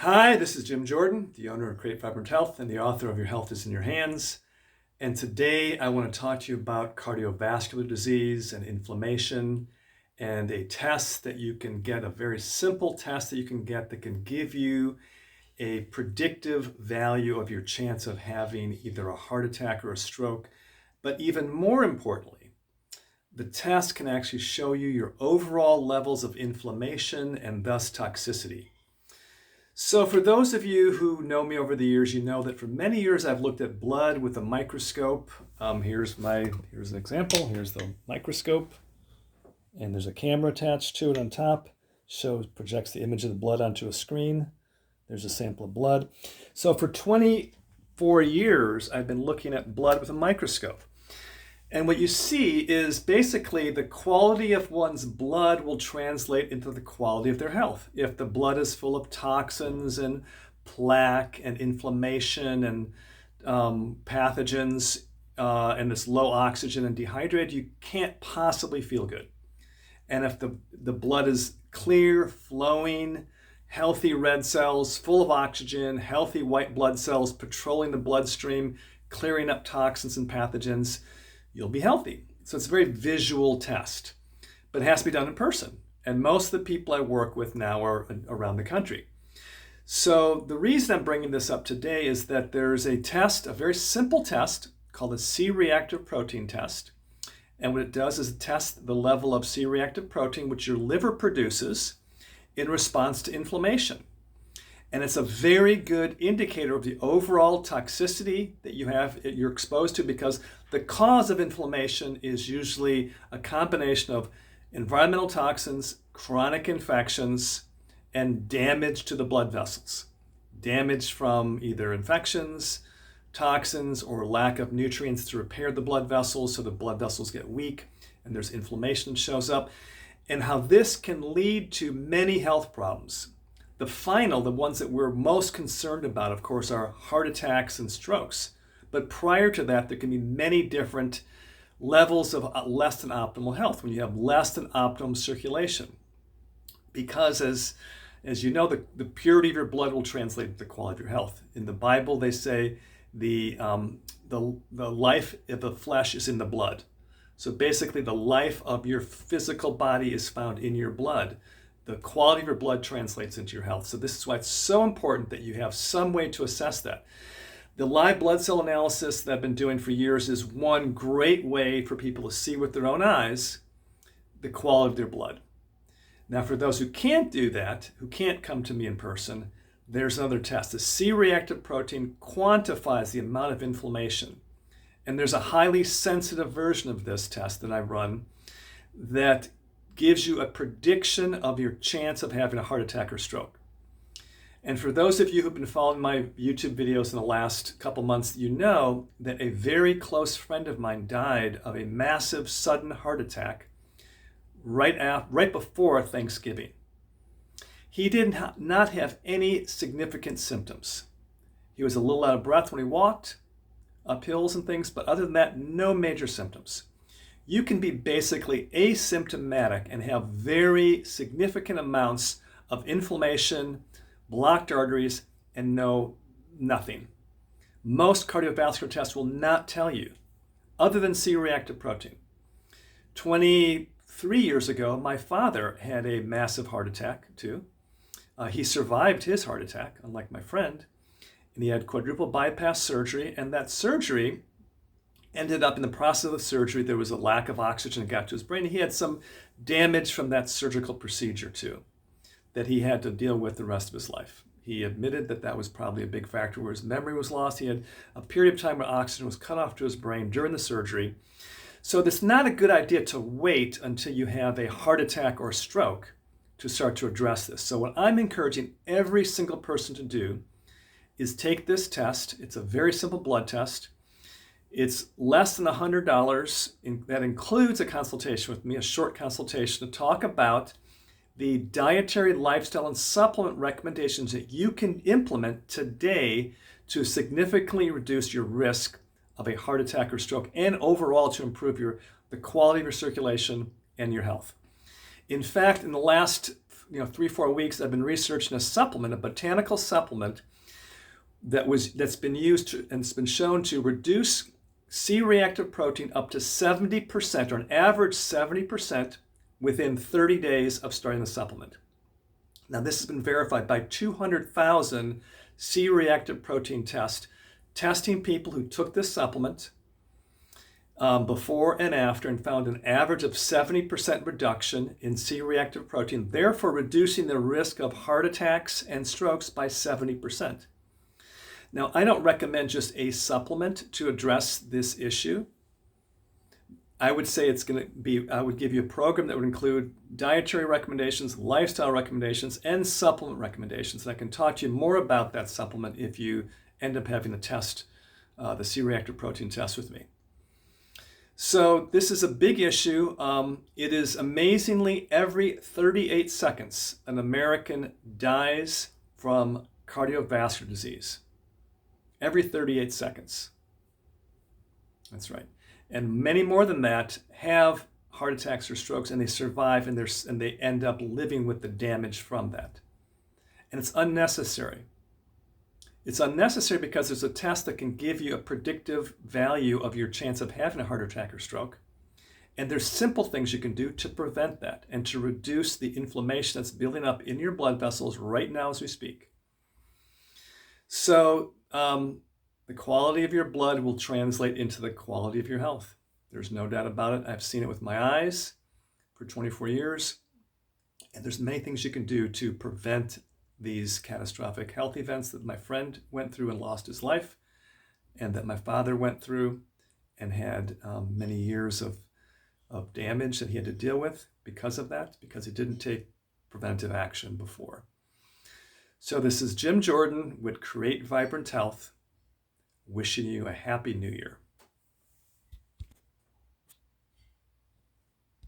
Hi, this is Jim Jordan, the owner of Create Vibrant Health and the author of Your Health is in Your Hands. And today I want to talk to you about cardiovascular disease and inflammation and a test that you can get, a very simple test that you can get that can give you a predictive value of your chance of having either a heart attack or a stroke. But even more importantly, the test can actually show you your overall levels of inflammation and thus toxicity. So for those of you who know me over the years, you know that for many years I've looked at blood with a microscope. Here's an example. Here's the microscope, and there's a camera attached to it on top. Projects the image of the blood onto a screen. There's a sample of blood. So for 24 years, I've been looking at blood with a microscope. And what you see is basically the quality of one's blood will translate into the quality of their health. If the blood is full of toxins and plaque and inflammation and pathogens and it's low oxygen and dehydrated, you can't possibly feel good. And if the blood is clear, flowing, healthy red cells, full of oxygen, healthy white blood cells patrolling the bloodstream, clearing up toxins and pathogens, you'll be healthy. So it's a very visual test, but it has to be done in person. And most of the people I work with now are around the country. So the reason I'm bringing this up today is that there's a test, a very simple test called a C-reactive protein test. And what it does is it tests the level of C-reactive protein which your liver produces in response to inflammation. And it's a very good indicator of the overall toxicity that you're exposed to, because the cause of inflammation is usually a combination of environmental toxins, chronic infections, and damage to the blood vessels. Damage from either infections, toxins, or lack of nutrients to repair the blood vessels, so the blood vessels get weak and there's inflammation shows up, and how this can lead to many health problems. The ones that we're most concerned about, of course, are heart attacks and strokes. But prior to that, there can be many different levels of less than optimal health when you have less than optimum circulation. Because as you know, the purity of your blood will translate to the quality of your health. In the Bible, they say the life of the flesh is in the blood. So basically, the life of your physical body is found in your blood. The quality of your blood translates into your health. So this is why it's so important that you have some way to assess that. The live blood cell analysis that I've been doing for years is one great way for people to see with their own eyes the quality of their blood. Now, for those who can't do that, who can't come to me in person, there's another test. The C-reactive protein quantifies the amount of inflammation. And there's a highly sensitive version of this test that I run that gives you a prediction of your chance of having a heart attack or stroke. And for those of you who've been following my YouTube videos in the last couple months, you know that a very close friend of mine died of a massive sudden heart attack right before Thanksgiving. He did not have any significant symptoms. He was a little out of breath when he walked up hills and things, but other than that, no major symptoms. You can be basically asymptomatic and have very significant amounts of inflammation, blocked arteries, and know nothing. Most cardiovascular tests will not tell you, other than C-reactive protein. 23 years ago, my father had a massive heart attack too. He survived his heart attack, unlike my friend, and he had quadruple bypass surgery, and that surgery ended up in the process of the surgery, there was a lack of oxygen that got to his brain. He had some damage from that surgical procedure too, that he had to deal with the rest of his life. He admitted that that was probably a big factor where his memory was lost. He had a period of time where oxygen was cut off to his brain during the surgery. So it's not a good idea to wait until you have a heart attack or stroke to start to address this. So what I'm encouraging every single person to do is take this test. It's a very simple blood test. It's less than $100. That includes a consultation with me, a short consultation to talk about the dietary, lifestyle, and supplement recommendations that you can implement today to significantly reduce your risk of a heart attack or stroke, and overall to improve the quality of your circulation and your health. In fact, in the last 3-4 weeks, I've been researching a supplement, a botanical supplement that's been used and it's been shown to reduce C-reactive protein up to 70%, or an average 70%, within 30 days of starting the supplement. Now, this has been verified by 200,000 C-reactive protein tests, testing people who took this supplement before and after, and found an average of 70% reduction in C-reactive protein, therefore reducing the risk of heart attacks and strokes by 70%. Now, I don't recommend just a supplement to address this issue. I would say I would give you a program that would include dietary recommendations, lifestyle recommendations, and supplement recommendations. And I can talk to you more about that supplement if you end up having the C-reactive protein test with me. So this is a big issue. It is amazingly every 38 seconds, an American dies from cardiovascular disease. Every 38 seconds. That's right. And many more than that have heart attacks or strokes, and they survive, and they end up living with the damage from that. And it's unnecessary. It's unnecessary because there's a test that can give you a predictive value of your chance of having a heart attack or stroke. And there's simple things you can do to prevent that and to reduce the inflammation that's building up in your blood vessels right now as we speak. So the quality of your blood will translate into the quality of your health. There's no doubt about it. I've seen it with my eyes for 24 years. And there's many things you can do to prevent these catastrophic health events that my friend went through and lost his life, and that my father went through and had many years of damage that he had to deal with because of that, because he didn't take preventive action before. So this is Jim Jordan with Create Vibrant Health, wishing you a happy new year.